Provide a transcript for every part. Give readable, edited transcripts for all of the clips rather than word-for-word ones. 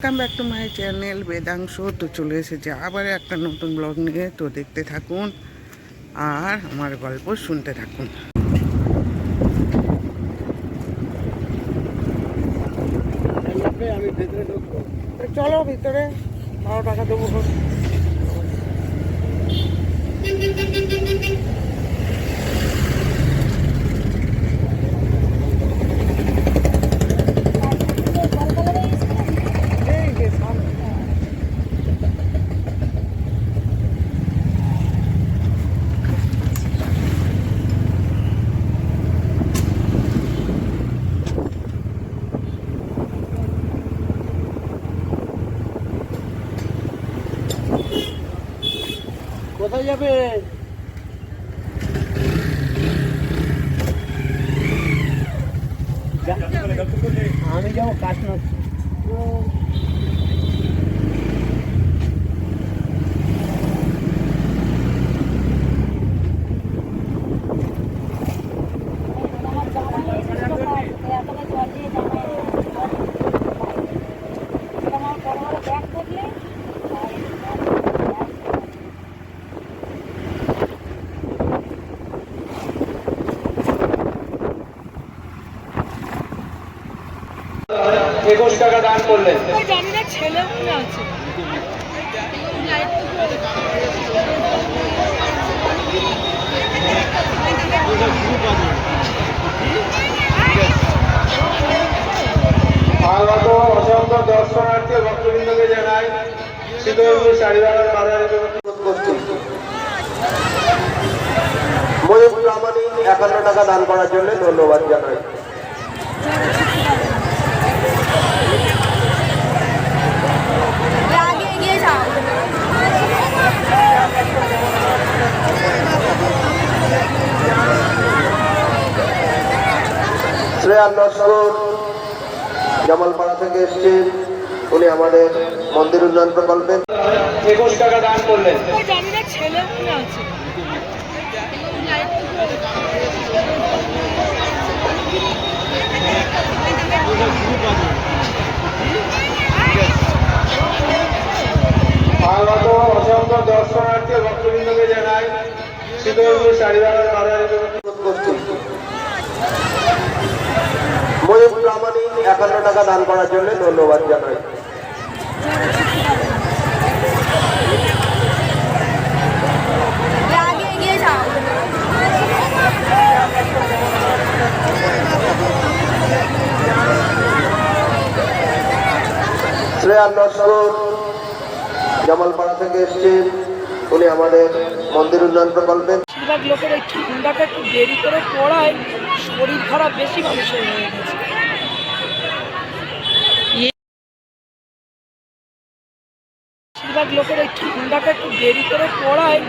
Welcome back to my channel Vedansh. তো চলে এসেছে আবার একটা নতুন ব্লগ নিয়ে। তো দেখতে থাকুন আর আমার গল্প শুনতে থাকুন। আমি ভেতরে ঢুকবো, চলো ভিতরে, 12 টাকা দেবো। কোথায় যাবে? আমি যাবো কাশনাথ। একুশ টাকা দান করলেন। ছেলে মনে আছে আগত অসংখ্য দর্শনার্থী ভক্তবৃন্দকে জানাই শীতলপুর শাড়িবাগান বাজারের জন্য করছি। ময়ূর প্রামাণিক 51 টাকা দান করার জন্য ধন্যবাদ জানাই। শ্রেয়া নস্কর জামালপাড়া থেকে এসছেন, উনি আমাদের মন্দির উন্নয়ন প্রকল্পের 21 টাকা দান করলেন। ছেলে মনে আছে আগত অসংখ্য দর্শনার্থী ভক্তবৃন্দকে জানাই শীতলপুর শাড়িবাগান বাজারের জন্য করছি। ময়ূর প্রামাণিক 51 টাকা দান করার জন্য ধন্যবাদ জানাই। শ্রেয়া নস্কর জামালপাড়া থেকে এসছেন, উনি আমাদের মন্দির উন্নয়ন প্রকল্পের বেশিরভাগ লোকের এই ঠান্ডাটা একটু দেরি করে পড়ায় শরীর খারাপ বেশি মানুষের হয়ে গেছে। বেশিরভাগ লোকের এই ঠান্ডাটা একটু দেরি করে পড়ায়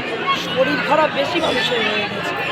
শরীর খারাপ বেশি মানুষের হয়ে গেছে।